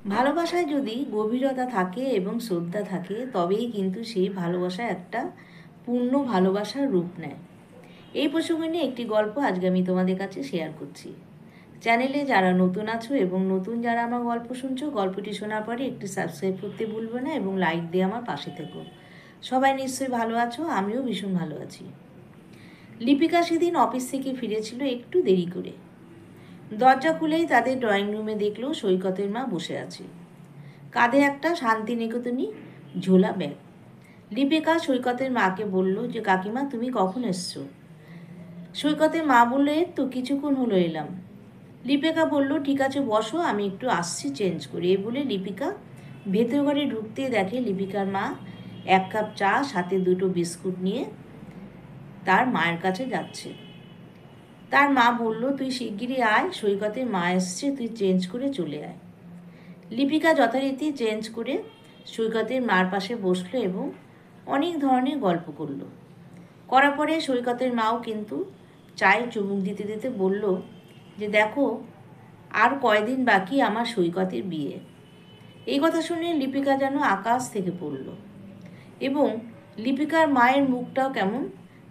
ভালোবাসায় যদি গভীরতা থাকে এবং শ্রদ্ধা থাকে তবেই কিন্তু সেই ভালোবাসা একটা পূর্ণ ভালোবাসার রূপ নেয়। এই প্রসঙ্গে নিয়ে একটি গল্প আজকে আমি তোমাদের কাছে শেয়ার করছি। চ্যানেলে যারা নতুন আছো এবং নতুন যারা আমার গল্প শুনছো, গল্পটি শোনার পরে একটু সাবস্ক্রাইব করতে ভুলবে না এবং লাইক দিয়ে আমার পাশে থেকো। সবাই নিশ্চয়ই ভালো আছো, আমিও ভীষণ ভালো আছি। লিপিকা সেদিন অফিস থেকে ফিরেছিল একটু দেরি করে। দরজা খুলেই তাদের ড্রয়িং রুমে দেখলো সৈকতের মা বসে আছে, কাঁধে একটা শান্তিনিকেতনী ঝোলা ব্যাগ। লিপিকা সৈকতের মাকে বলল যে কাকিমা তুমি কখন এসছো? সৈকতের মা বললো এই তো কিছুক্ষণ হলো এলাম। লিপিকা বলল ঠিক আছে বসো, আমি একটু আসছি চেঞ্জ করে। এই বলে লিপিকা ভেতর ঘরে ঢুকতে দেখে লিপিকার মা এক কাপ চা সাথে দুটো বিস্কুট নিয়ে তার মায়ের কাছে যাচ্ছে। তার মা বলল তুই শিগগিরই আয়, সৈকতের মা এসছে, তুই চেঞ্জ করে চলে আয়। লিপিকা যথারীতি চেঞ্জ করে সৈকতের মার পাশে বসলো এবং অনেক ধরনের গল্প করলো। করার পরে সৈকতের মাও কিন্তু চায়ে চুমুক দিতে দিতে বলল যে দেখো আর কয়দিন বাকি আমার সৈকতের বিয়ে। এই কথা শুনে লিপিকা যেন আকাশ থেকে পড়ল এবং লিপিকার মায়ের মুখটাও কেমন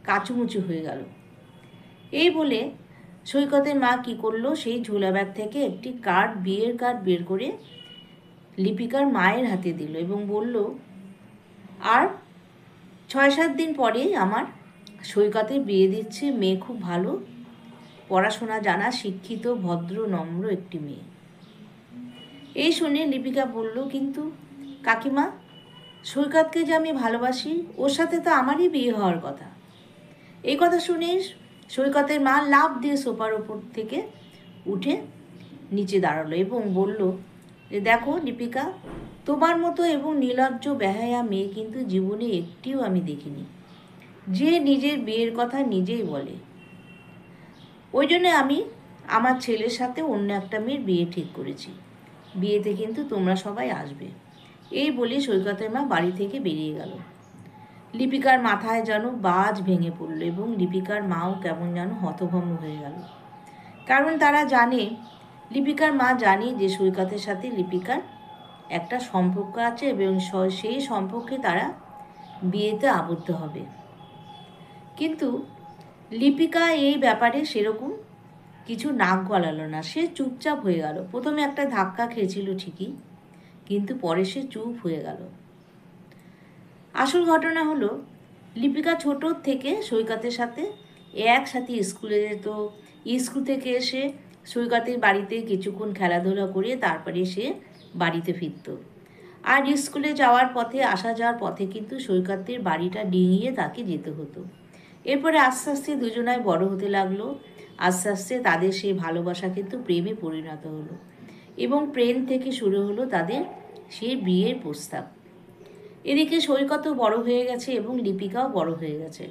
কাচুমুচু হয়ে গেল। এই বলে সৈকতের মা কি করলো, সেই ঝোলা ব্যাগ থেকে একটি কার্ড, বিয়ের কার্ড বের করে লিপিকার মায়ের হাতে দিল এবং বলল আর 6-7 দিন পরেই আমার সৈকতের বিয়ে দিচ্ছে, মেয়ে খুব ভালো, পড়াশোনা জানা, শিক্ষিত, ভদ্র, নম্র একটি মেয়ে। এই শুনে লিপিকা বলল কিন্তু কাকিমা, সৈকতকে যে আমি ভালোবাসি ওর সাথে তো আমারই বিয়ে হওয়ার কথা। এই কথা শুনে সৈকতের মা লাফ দিয়ে সোফার ওপর থেকে উঠে নিচে দাঁড়ালো এবং বলল যে দেখো লিপিকা, তোমার মতো এবং নির্লজ্জ বেহায়া মেয়ে কিন্তু জীবনে একটিও আমি দেখিনি, যে নিজের বিয়ের কথা নিজেই বলে। ওই জন্যে আমি আমার ছেলের সাথে অন্য একটা মেয়ের বিয়ে ঠিক করেছি, বিয়েতে কিন্তু তোমরা সবাই আসবে। এই বলে সৈকতের মা বাড়ি থেকে বেরিয়ে গেল। লিপিকার মাথায় যেন বাজ ভেঙে পড়ল এবং লিপিকার মাও কেমন যেন হতভম্ব হয়ে গেল। কারণ তারা জানে, লিপিকার মা জানে যে সৈকতের সাথে লিপিকার একটা সম্পর্ক আছে এবং সেই সম্পর্কে তারা বিয়েতে আবদ্ধ হবে। কিন্তু লিপিকা এই ব্যাপারে সেরকম কিছু নাক গলালো না, সে চুপচাপ হয়ে গেল। প্রথমে একটা ধাক্কা খেয়েছিল ঠিকই, কিন্তু পরে সে চুপ হয়ে গেল। আসল ঘটনা হলো লিপিকা ছোটোর থেকে সৈকতের সাথে একসাথে স্কুলে যেত। স্কুল থেকে এসে সৈকতের বাড়িতে কিছুক্ষণ খেলাধুলা করে তারপরে সে বাড়িতে ফিরত। আর স্কুলে যাওয়ার পথে, আসা যাওয়ার পথে কিন্তু সৈকতের বাড়িটা ডিঙিয়ে তাকে যেতে হতো। এরপরে আস্তে আস্তে দুজনায় বড় হতে লাগলো। আস্তে আস্তে তাদের সেই ভালোবাসা কিন্তু প্রেমে পরিণত হলো এবং প্রেম থেকে শুরু হলো তাদের সেই বিয়ের প্রস্তাব। এদিকে সৈকতও বড় হয়ে গেছে এবং লিপিকাও বড় হয়ে গেছে।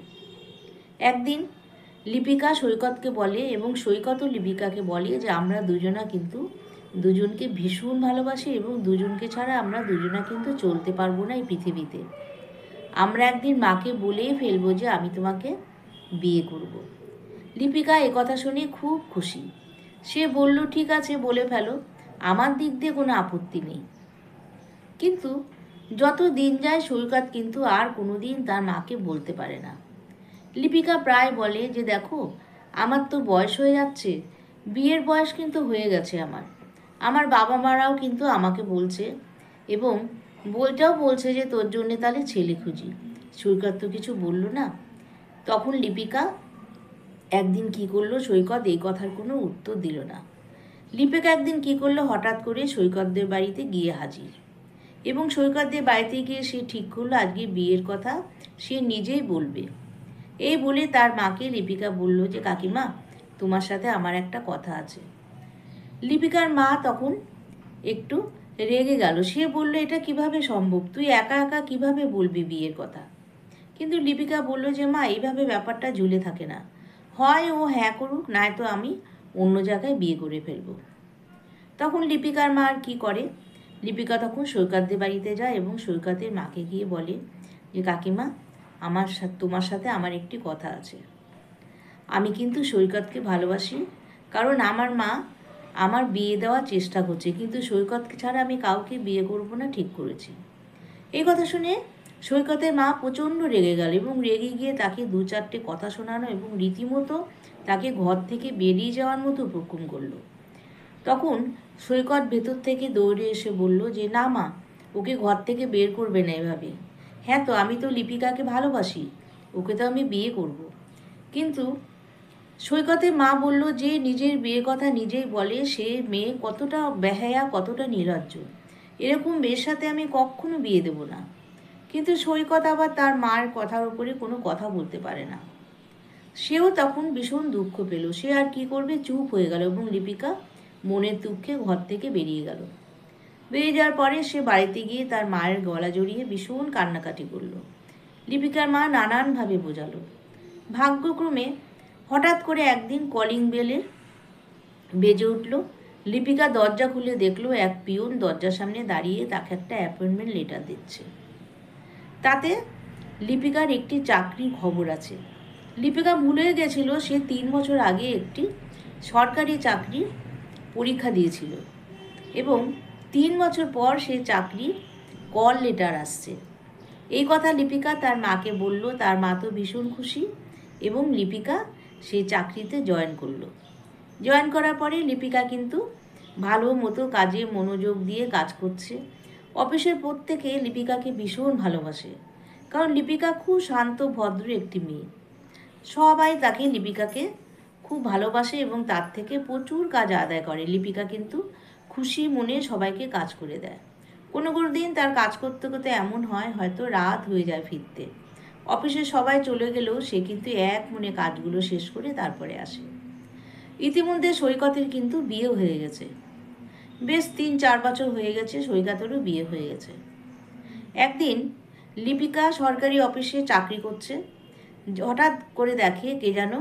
একদিন লিপিকা সৈকতকে বলে এবং সৈকতও লিপিকাকে বলে যে আমরা দুজনা কিন্তু দুজনকে ভীষণ ভালোবাসি এবং দুজনকে ছাড়া আমরা দুজনা কিন্তু চলতে পারবো না এই পৃথিবীতে। আমরা একদিন মাকে বলেই ফেলবো যে আমি তোমাকে বিয়ে করব। লিপিকা একথা শুনে খুব খুশি। সে বলল ঠিক আছে বলে ফেলো, আমার দিক দিয়ে কোনো আপত্তি নেই। কিন্তু যত দিন যায় সৈকত কিন্তু আর কোনো দিন তার মাকে বলতে পারে না। লিপিকা প্রায় বলে যে দেখো আমার তো বয়স হয়ে যাচ্ছে, বিয়ের বয়স কিন্তু হয়ে গেছে আমার বাবা মারাও কিন্তু আমাকে বলছে এবং বলটাও বলছে যে তোর জন্যে তাহলে ছেলে খুঁজি। সৈকত তো কিছু বলল না। তখন লিপিকা একদিন কি করলো, সৈকত এই কথার কোনো উত্তর দিল না। লিপিকা একদিন কি করলো, হঠাৎ করে সৈকতদের বাড়িতে গিয়ে হাজির এবং সৈকতদের বাড়িতে গিয়ে সে ঠিক করলো আজকে বিয়ের কথা সে নিজেই বলবে। এই বলে তার মাকে লিপিকা বলল যে কাকিমা, তোমার সাথে আমার একটা কথা আছে। লিপিকার মা তখন একটু রেগে গেল। সে বলল এটা কিভাবে সম্ভব, তুই একা একা কিভাবে বলবি বিয়ের কথা? কিন্তু লিপিকা বলল যে মা এইভাবে ব্যাপারটা ঝুলে থাকে না, হয় ও হ্যাঁ করুক, নয়তো আমি অন্য জায়গায় বিয়ে করে ফেলবো। তখন লিপিকার মা আর কী করে, লিপিকা তখন সৈকতদের বাড়িতে যায় এবং সৈকতের মাকে গিয়ে বলে যে কাকিমা, আমার সাথে তোমার সাথে আমার একটি কথা আছে। আমি কিন্তু সৈকতকে ভালোবাসি, কারণ আমার মা আমার বিয়ে দেওয়ার চেষ্টা করছে, কিন্তু সৈকত ছাড়া আমি কাউকে বিয়ে করব না ঠিক করেছি। এই কথা শুনে সৈকতের মা প্রচণ্ড রেগে গেল এবং রেগে গিয়ে তাকে 2-4টে কথা শোনানো এবং রীতিমতো তাকে ঘর থেকে বেরিয়ে যাওয়ার মতো হুকুম করলো। তখন সৈকত ভেতর থেকে দৌড়ে এসে বলল যে না মা, ওকে ঘর থেকে বের করবে না এভাবে। হ্যাঁ তো আমি তো লিপিকাকে ভালোবাসি, ওকে তো আমি বিয়ে করব। কিন্তু সৈকতের মা বলল যে নিজের বিয়ে কথা নিজেই বলে সে মেয়ে কতটা বেহায়া, কতটা নির্লজ্জ, এরকম মেয়ের সাথে আমি কখনো বিয়ে দেব না। কিন্তু সৈকত আবার তার মার কথার উপরে কোনো কথা বলতে পারে না। সেও তখন ভীষণ দুঃখ পেল। সে আর কি করবে, চুপ হয়ে গেল এবং লিপিকা মনের দুঃখে ঘর থেকে বেরিয়ে গেল। বেরিয়ে যাওয়ার পরে সে বাড়িতে গিয়ে তার মায়ের গলা জড়িয়ে ভীষণ কান্নাকাটি করল। লিপিকার মা নানানভাবে বোঝালো। ভাগ্যক্রমে হঠাৎ করে একদিন কলিং বেলের বেজে উঠল। লিপিকা দরজা খুলে দেখলো এক পিয়ন দরজার সামনে দাঁড়িয়ে তাকে একটা অ্যাপয়েন্টমেন্ট লেটার দিচ্ছে। তাতে লিপিকার একটি চাকরির খবর আছে। লিপিকা ভুলে গেছিল সে 3 বছর আগে একটি সরকারি চাকরির পরীক্ষা দিয়েছিল এবং 3 বছর পর সে চাকরির কল লেটার আসছে। এই কথা লিপিকা তার মাকে বলল। তার মা তো ভীষণ খুশি এবং লিপিকা সেই চাকরিতে জয়েন করলো। জয়েন করার পরে লিপিকা কিন্তু ভালো মতো কাজে মনোযোগ দিয়ে কাজ করছে। অফিসের প্রত্যেকে লিপিকাকে ভীষণ ভালোবাসে, কারণ লিপিকা খুব শান্ত ভদ্র একটি মেয়ে। সবাই লিপিকাকে খুব ভালোবাসে এবং তার থেকে প্রচুর কাজ আদায় করে। লিপিকা কিন্তু খুশি মনে সবাইকে কাজ করে দেয়। কোনো কোনো দিন তার কাজ করতে করতে এমন হয় হয়তো রাত হয়ে যায় ফিরতে। অফিসে সবাই চলে গেলেও সে কিন্তু এক মনে কাজগুলো শেষ করে তারপরে আসে। ইতিমধ্যে সৈকতের কিন্তু বিয়ে হয়ে গেছে। বেশ 3-4 বছর হয়ে গেছে, সৈকতেরও বিয়ে হয়ে গেছে। একদিন লিপিকা সরকারি অফিসে চাকরি করছে। হঠাৎ করে দেখে কে যেন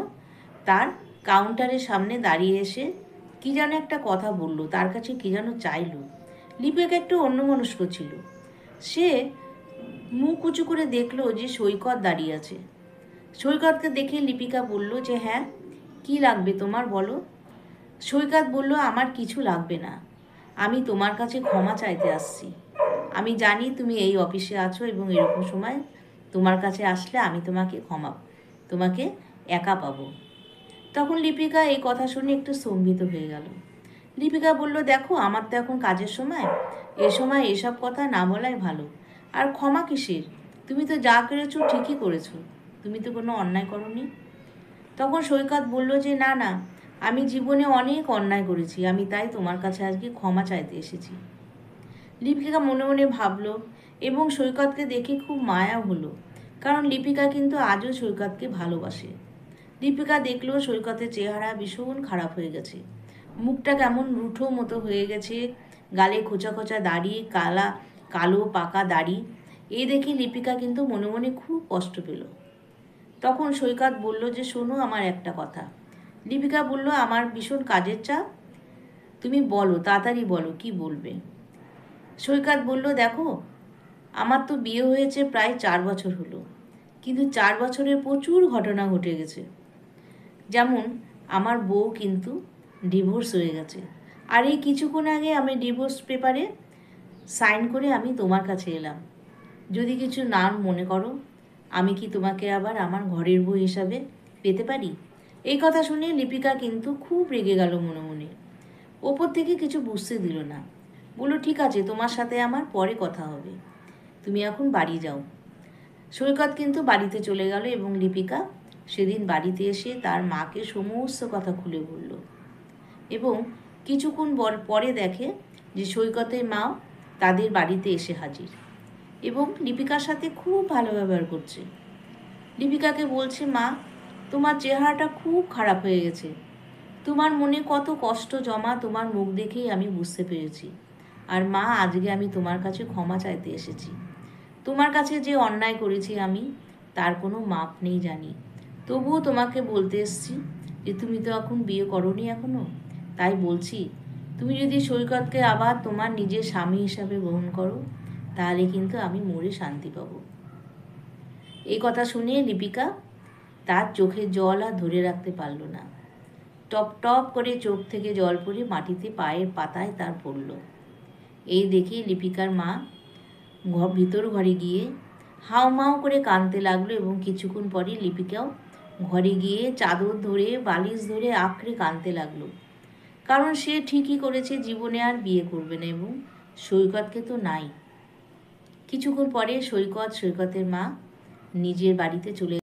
তার কাউন্টারের সামনে দাঁড়িয়ে এসে কি যেন একটা কথা বলল, তার কাছে কি যেন চাইলো। লিপিকা একটু অন্যমনস্ক ছিল। সে মুখ উঁচু করে দেখলো যে সৈকত দাঁড়িয়ে আছে। সৈকতকে দেখে লিপিকা বলল যে হ্যাঁ, কি লাগবে তোমার বলো। সৈকত বলল আমার কিছু লাগবে না, আমি তোমার কাছে ক্ষমা চাইতে আসছি। আমি জানি তুমি এই অফিসে আছো এবং এরকম সময় তোমার কাছে আসলে আমি তোমাকে একা পাবো। তখন লিপিকা এই কথা শুনে একটু স্তম্ভিত হয়ে গেল। লিপিকা বলল দেখো, আমার তো এখন কাজের সময়, এ সময় এসব কথা না বলাই ভালো। আর ক্ষমা কিসের, তুমি তো যা করেছো ঠিকই করেছো, তুমি তো কোনো অন্যায় করোনি। তখন সৈকত বলল যে না না, আমি জীবনে অনেক অন্যায় করেছি, আমি তাই তোমার কাছে আজকে ক্ষমা চাইতে এসেছি। লিপিকা মনে মনে ভাবল এবং সৈকতকে দেখে খুব মায়া হলো, কারণ লিপিকা কিন্তু আজও সৈকতকে ভালোবাসে। লিপিকা দেখলো সৈকতের চেহারা ভীষণ খারাপ হয়ে গেছে, মুখটা কেমন রুঠো মতো হয়ে গেছে, গালে খোঁচা খোঁচা দাড়ি, কালো পাকা দাড়ি। এই দেখে লিপিকা কিন্তু মনে মনে খুব কষ্ট পেল। তখন সৈকত বলল যে শোনো আমার একটা কথা। লিপিকা বলল আমার ভীষণ কাজের চাপ, তুমি বলো, তাড়াতাড়ি বলো কি বলবে। সৈকত বলল দেখো, আমার তো বিয়ে হয়েছে প্রায় 4 বছর হলো, কিন্তু 4 বছরের প্রচুর ঘটনা ঘটে গেছে। যেমন আমার বউ কিন্তু ডিভোর্স হয়ে গেছে, আর এই কিছুক্ষণ আগে আমি ডিভোর্স পেপারে সাইন করে আমি তোমার কাছে এলাম। যদি কিছু না মনে করো, আমি কি তোমাকে আবার আমার ঘরের বউ হিসাবে পেতে পারি? এই কথা শুনে লিপিকা কিন্তু খুব রেগে গেল মনে মনে। ওপর থেকে কিছু বুঝতে দিল না। বলল ঠিক আছে, তোমার সাথে আমার পরে কথা হবে, তুমি এখন বাড়ি যাও। সৈকত কিন্তু বাড়িতে চলে গেল এবং লিপিকা সেদিন বাড়িতে এসে তার মাকে সমস্ত কথা খুলে বলল এবং কিছুক্ষণ পরে দেখে যে সৈকতের মাও তাদের বাড়িতে এসে হাজির এবং লিপিকার সাথে খুব ভালো ব্যবহার করছে। লিপিকাকে বলছে মা, তোমার চেহারাটা খুব খারাপ হয়ে গেছে, তোমার মনে কত কষ্ট জমা তোমার মুখ দেখেই আমি বুঝতে পেরেছি। আর মা, আজকে আমি তোমার কাছে ক্ষমা চাইতে এসেছি। তোমার কাছে যে অন্যায় করেছি আমি, তার কোনো মাপ নেই জানি, তবুও তোমাকে বলতে এসেছি যে তুমি তো এখন বিয়ে করোনি এখনো, তাই বলছি তুমি যদি সৈকতকে আবার তোমার নিজের স্বামী হিসাবে গ্রহণ করো, তাহলে কিন্তু আমি মরে শান্তি পাব। এই কথা শুনে লিপিকা তার চোখের জল আর ধরে রাখতে পারল না। টপ টপ করে চোখ থেকে জল পড়ে মাটিতে পায়ের পাতায় তার পড়ল। এই দেখে লিপিকার মা ভিতর ঘরে গিয়ে হাউমাউ করে কাঁদতে লাগলো এবং কিছুক্ষণ পরে লিপিকাও ঘরে গিয়ে চাদর ধরে বালিশ ধরে আঁকড়ে কাঁদতে লাগলো। কারণ সে ঠিকই করেছে, জীবনে আর বিয়ে করবে না এবং সৈকতকে তো নাই। কিছুক্ষণ পরে সৈকতের মা নিজের বাড়িতে চলে